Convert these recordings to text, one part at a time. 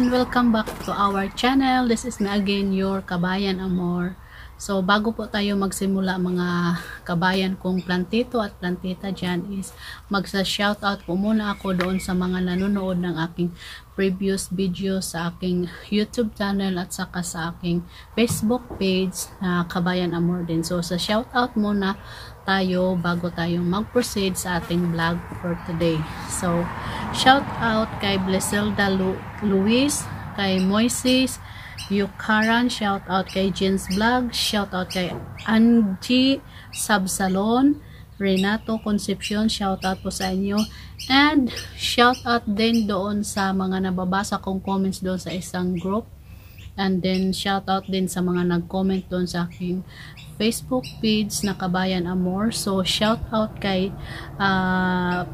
everyone! Welcome back to our channel. This is me again, your Kabayan Amor. So, bago po tayo magsimula mga kabayan kong plantito at plantita dyan is magsa-shoutout po muna ako doon sa mga nanonood ng aking previous video sa aking YouTube channel at saka sa aking Facebook page na Kabayan Amor din. So, sa shoutout muna tayo bago tayong mag-proceed sa ating vlog for today. So, shout out kay Bleselda Luis, kay Moises Yukaran, shout out kay Jen's Vlog, shout out kay Angie Sabsalon, Renato Concepcion, shout out po sa inyo, and shout out din doon sa mga nababasa kong comments doon sa isang group. And then, shout out din sa mga nag-comment doon sa aking Facebook page na Kabayan Amor. So, shout out kay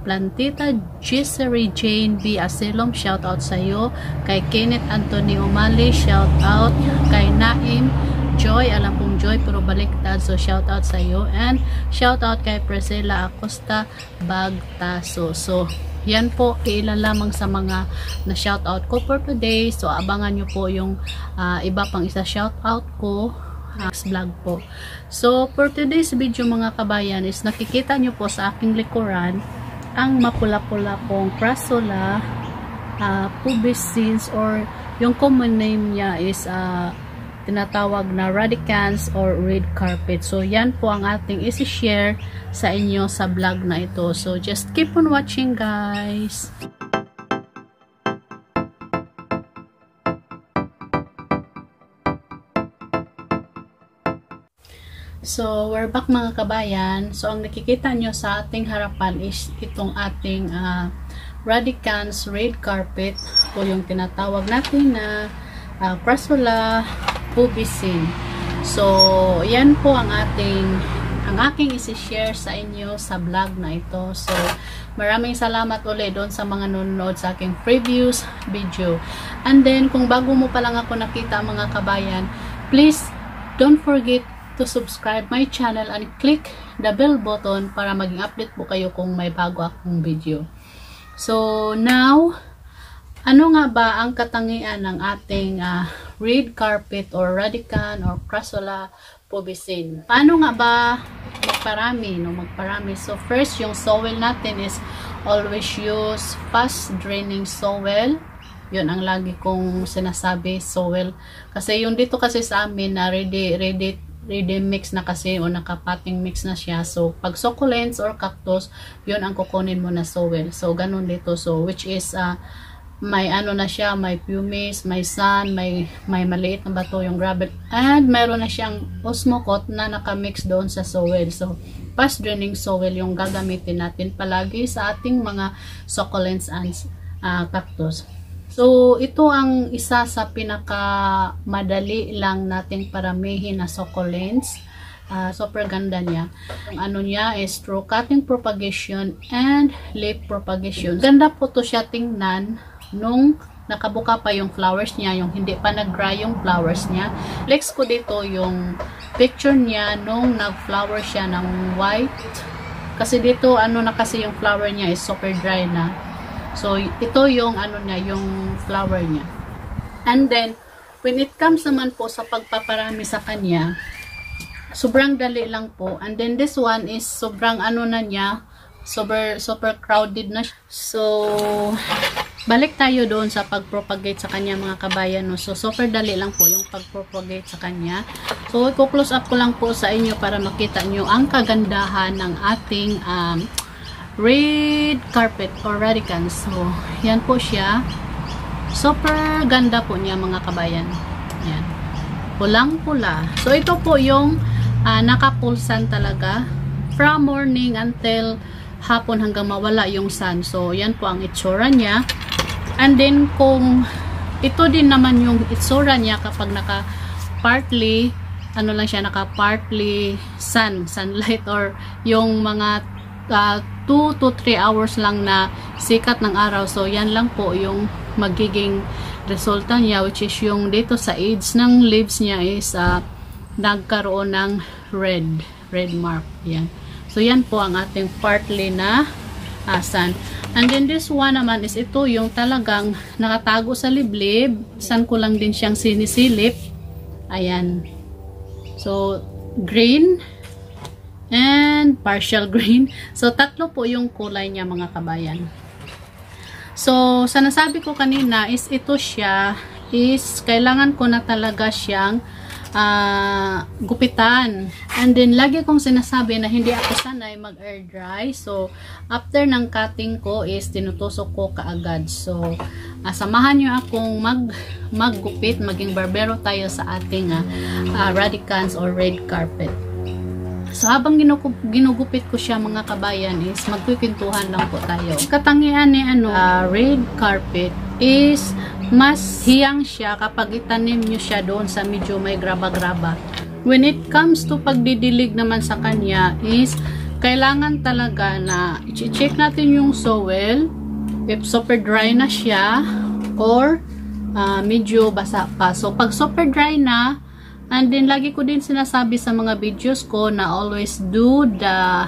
Plantita Gissery Jane B. Asilom, shout out sa iyo. Kay Kenneth Anthony Umali, shout out. Kay Naim Joy, alam kong Joy pero baliktad, so shout out sa iyo. And shout out kay Priscilla Acosta Bagtaso. So, yan po, ilan lamang sa mga na-shoutout ko for today. So, abangan nyo po yung iba pang isa shoutout ko next vlog po. So, for today's video mga kabayan is nakikita nyo po sa aking likuran ang mapula-pula pong Crassula pubescens, or yung common name niya is tinatawag na radicans or red carpet. So, yan po ang ating isi-share sa inyo sa vlog na ito. So, just keep on watching, guys. So, we're back mga kabayan. So, ang nakikita nyo sa ating harapan is itong ating radicans red carpet, o yung tinatawag natin na Crassula pubescens. So, yan po ang aking isi-share sa inyo sa vlog na ito. So, maraming salamat ulit doon sa mga nanonood sa aking previous video. And then, kung bago mo pa lang ako nakita mga kabayan, please don't forget to subscribe my channel and click the bell button para maging update po kayo kung may bago akong video. So, now, ano nga ba ang katangian ng ating red carpet or radican or Crassula pubescens? Paano nga ba magparami? So, first, yung soil natin is always use fast draining soil. Yun ang lagi kong sinasabi, soil. Kasi yung dito kasi sa amin na ready mix na kasi o nakapating mix na siya. So, pag succulents or cactus, yun ang kukunin mo na soil. So, ganun dito. So, which is may ano na siya, may pumice, may sand, may maliit na bato yung gravel, and mayroon na siyang osmocote na nakamix doon sa soil. So, fast draining soil yung gagamitin natin palagi sa ating mga succulents and cactus. So, ito ang isa sa pinaka madali lang nating paramihin na succulents. Super ganda niya. Ang ano niya is through cutting propagation and leaf propagation. Ganda po to siya tingnan nung nakabuka pa yung flowers niya, yung hindi pa nag-dry yung flowers niya. Flex ko dito yung picture niya nung nag-flower siya ng white. Kasi dito, ano na kasi yung flower niya is super dry na. So, ito yung ano niya, yung flower niya. And then, when it comes naman po sa pagpaparami sa kanya, sobrang dali lang po. And then, this one is sobrang ano na niya, super crowded na. So, balik tayo doon sa pag-propagate sa kanya mga kabayan. No? So, super dali lang po yung pag-propagate sa kanya. So, i-close up ko lang po sa inyo para makita nyo ang kagandahan ng ating red carpet or radicans. So, yan po siya. Super ganda po niya mga kabayan. Yan. Pulang-pula. So, ito po yung nakapulsan talaga from morning until hapon hanggang mawala yung sun. So, yan po ang itsura niya. And then, kung ito din naman yung itsura niya kapag naka-partly, ano lang siya, naka-partly sunlight, or yung mga 2 to 3 hours lang na sikat ng araw. So, yan lang po yung magiging resulta niya, which is yung dito sa edge ng leaves niya is nagkaroon ng red mark. Yan. So, yan po ang ating partly na Sand. And then this one naman is ito yung talagang nakatago sa liblib. Saan ko lang din siyang sinisilip. Ayan. So, green and partial green. So, tatlo po yung kulay niya mga kabayan. So, sa nasabi ko kanina is ito siya is kailangan ko na talaga siyang gupitan. And then, lagi kong sinasabi na hindi ako sanay mag-air dry. So, after ng cutting ko is tinutusok ko kaagad. So, samahan nyo akong maggupit, maging barbero tayo sa ating radicans or red carpet. So, habang ginugupit ko siya mga kabayan is magpipintuhan lang po tayo. Katangian ni red carpet is mas hiyang siya kapag itanim nyo siya doon sa medyo may graba-graba. When it comes to pagdidilig naman sa kanya is kailangan talaga na i-check natin yung soil if super dry na siya or medyo basa pa. So pag super dry na, and then lagi ko din sinasabi sa mga videos ko na always do the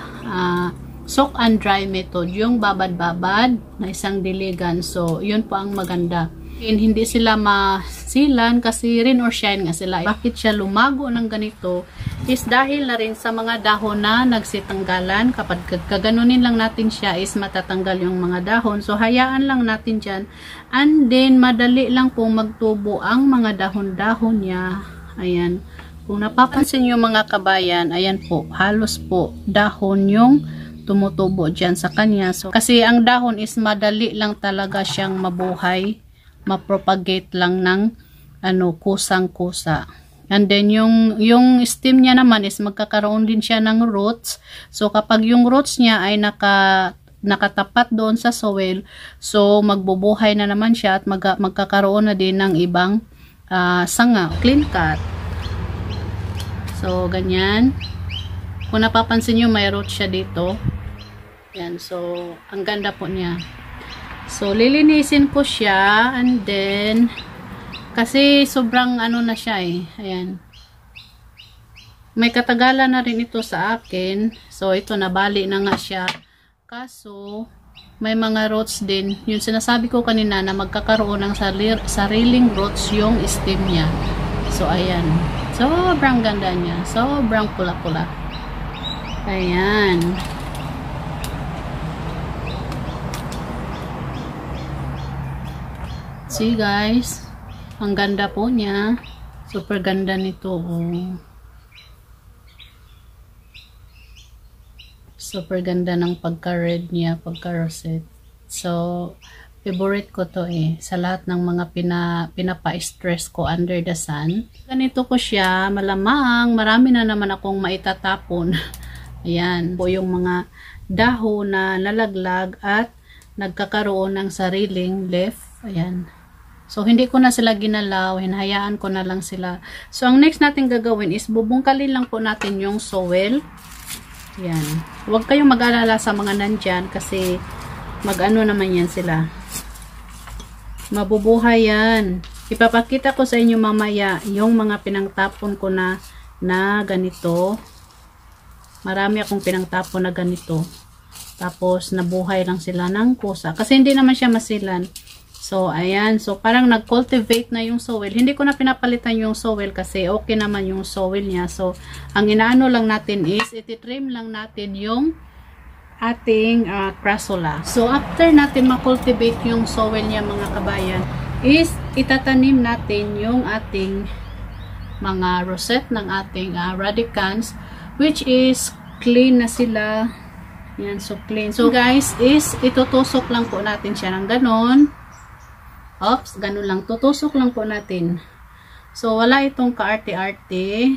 soak and dry method, yung babad-babad na isang diligan. So yun po ang maganda. And hindi sila masilan kasi rain or shine nga sila. Bakit siya lumago ng ganito is dahil na rin sa mga dahon na nagsitanggalan. Kapag kaganunin lang natin siya is matatanggal yung mga dahon. So hayaan lang natin dyan. And then madali lang pong magtubo ang mga dahon-dahon niya. Ayan. Kung napapansin nyo mga kabayan, ayan po, halos po dahon yung tumutubo dyan sa kanya. So, kasi ang dahon is madali lang talaga siyang mabuhay. Ma-propagate lang ng kusang-kusa. And then yung stem niya naman is magkakaroon din siya ng roots. So kapag yung roots niya ay nakatapat doon sa soil, so magbubuhay na naman siya at magkakaroon na din ng ibang sanga, clean cut. So ganyan. Kung napapansin niyo may roots siya dito. Yan, so ang ganda po niya. So, lilinisin ko siya and then kasi sobrang na siya Ayan. May katagalan na rin ito sa akin. So, ito nabali na nga siya. Kaso, may mga roots din. Yung sinasabi ko kanina na magkakaroon ng sariling roots yung stem niya. So, ayan. Sobrang ganda niya. Sobrang pula-pula. Ayan. See guys, ang ganda po niya. Super ganda nito. Super ganda ng pagka-red niya, pagka-rosette. So, favorite ko to sa lahat ng mga pinapa-stress ko under the sun. Ganito ko siya, malamang marami na naman akong maitatapon. Ayan, po yung mga dahon na nalaglag at nagkakaroon ng sariling leaf. Ayan. So, hindi ko na sila ginalaw. Hinahayaan ko na lang sila. So, ang next natin gagawin is bubungkalin lang po natin yung soil. Yan. Huwag kayong mag-alala sa mga nandyan kasi mag-ano naman yan sila. Mabubuhay yan. Ipapakita ko sa inyo mamaya yung mga pinangtapon ko na ganito. Marami akong pinangtapon na ganito. Tapos, nabuhay lang sila ng kusa. Kasi hindi naman siya masilan. So, ayan. So, parang nag-cultivate na yung soil. Hindi ko na pinapalitan yung soil kasi okay naman yung soil niya. So, ang inaano lang natin is, ititrim lang natin yung ating crassula. So, after natin ma-cultivate yung soil niya mga kabayan, is itatanim natin yung ating mga rosette ng ating radicans, which is clean na sila. Yan, so clean. So, guys, is itutusok lang po natin siya ng ganon. Oops, ganun lang. Tutusok lang po natin. So, wala itong kaarte-arte.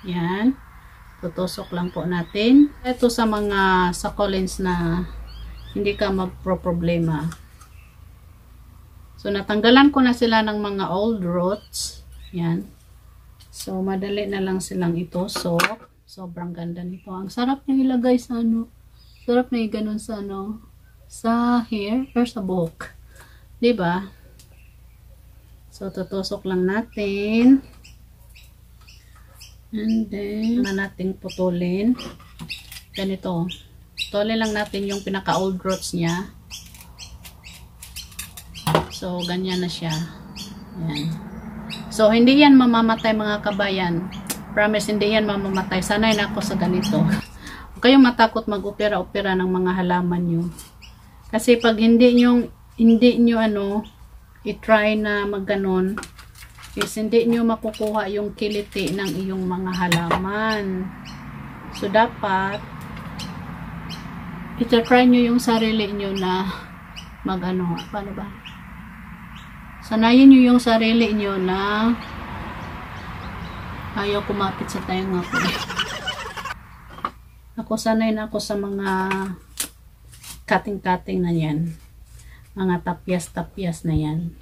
Yan. Tutusok lang po natin. Ito sa mga succulents na hindi ka magpro-problema. So, natanggalan ko na sila ng mga old roots. Yan. So, madali na lang silang itusok. Sobrang ganda nito. Ang sarap niya ilagay sa sarap na ganun sa sa hair or sa buhok. Diba? So, tutusok lang natin. And then, natin putulin. Ganito. Putulin lang natin yung pinaka old roots niya. So, ganyan na siya. Ayan. So, hindi yan mamamatay mga kabayan. Promise, hindi yan mamamatay. Sanay na ako sa ganito. Huwag kayong matakot mag-opera-opera ng mga halaman nyo. Kasi pag hindi nyo i-try na mag-ganon, is hindi nyo makukuha yung kiliti ng iyong mga halaman. So, dapat ita-try nyo yung sarili nyo na mag-ano. Paano ba? Sanayin nyo yung sarili nyo na ayaw kumapit sa tenga ko. Ako sanay na ako sa mga cutting-cutting na yan. Mga tapyas-tapyas na yan.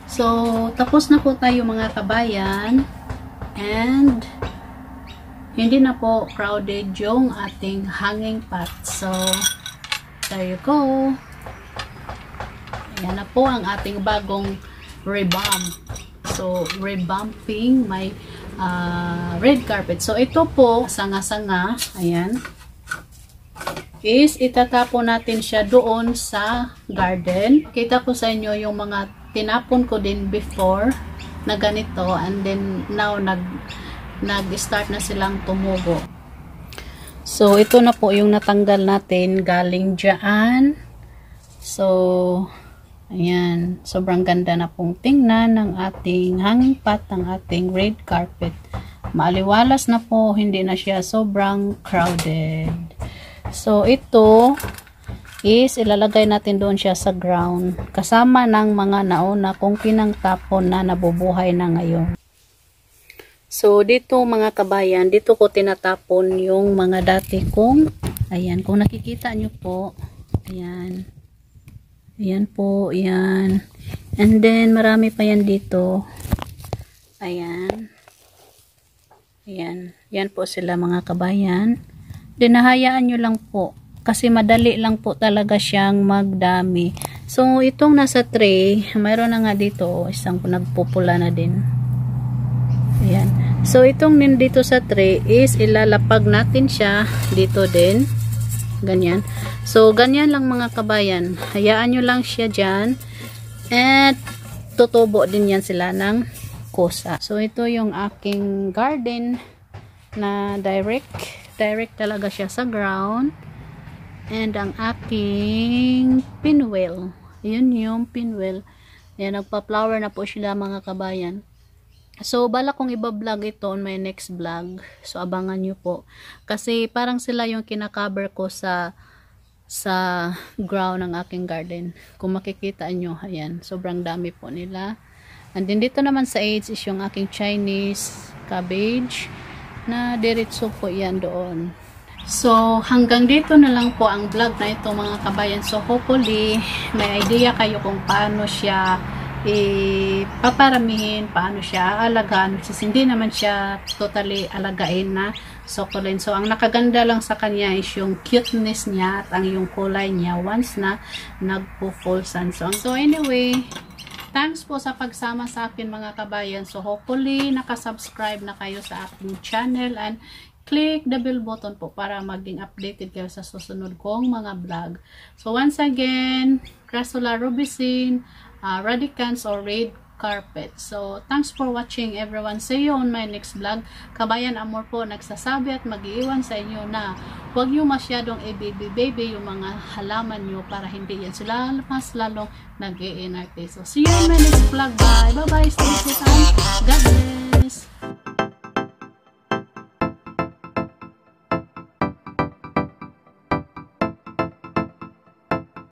So, tapos na po tayo mga kabayan. And hindi na po crowded yung ating hanging pot. So, there you go. Ayan na po ang ating bagong revamp. So, revamping my red carpet. So, ito po, sanga-sanga, ayan, is itatapon natin siya doon sa garden. Kita ko sa inyo yung mga tinapon ko din before na ganito, and then now nag-start na silang tumubo. So, ito na po yung natanggal natin galing dyan. So, ayan. Sobrang ganda na pong tingnan ng ating hanging pot, ng ating red carpet. Maaliwalas na po, hindi na siya sobrang crowded. So, ito is ilalagay natin doon siya sa ground. Kasama ng mga nauna kung pinangtapon na nabubuhay na ngayon. So, dito mga kabayan, dito ko tinatapon yung mga dati kong, ayan, kung nakikita nyo po, ayan, ayan po, ayan, and then marami pa yan dito, ayan, ayan, yan po sila mga kabayan. Dinahayaan nyo lang po, kasi madali lang po talaga siyang magdami. So, itong nasa tray, mayroon na nga dito, isang nagpupula na din. Ayan. So, itong nandito sa tray is ilalapag natin siya dito din. Ganyan. So, ganyan lang mga kabayan. Hayaan nyo lang siya dyan. At tutubo din yan sila ng kusa. So, ito yung aking garden na direct talaga siya sa ground. And ang aking pinwheel. Yun yung pinwheel. Ayan, nagpa-flower na po sila mga kabayan. So, bala kong iba-vlog ito on my next vlog. So, abangan nyo po. Kasi, parang sila yung kinakaber ko sa ground ng aking garden. Kung makikita nyo, ayan, sobrang dami po nila. And then, dito naman sa edge is yung aking Chinese cabbage na diretso po yan doon. So, hanggang dito na lang po ang vlog na ito mga kabayan. So, hopefully, may idea kayo kung paano siya paparamihin, paano siya alagaan, kasi hindi naman siya totally alagain na succulent. So, ang nakaganda lang sa kanya is yung cuteness niya at ang yung kulay niya once na nagpo-full sun. So, anyway, thanks po sa pagsama sa akin mga kabayan. So, hopefully, nakasubscribe na kayo sa aking channel and click the bell button po para maging updated kayo sa susunod kong mga vlog. So, once again, Crassula rubicin, radicans or red carpet. So, thanks for watching everyone. See you on my next vlog. Kabayan Amor po nagsasabi at mag-iiwan sa inyo na huwag nyo masyadong i-baby yung mga halaman nyo para hindi yan sila mas lalong nag-i-inarte. So, see you on my next vlog. Bye! Bye-bye! Stay safe and God bless!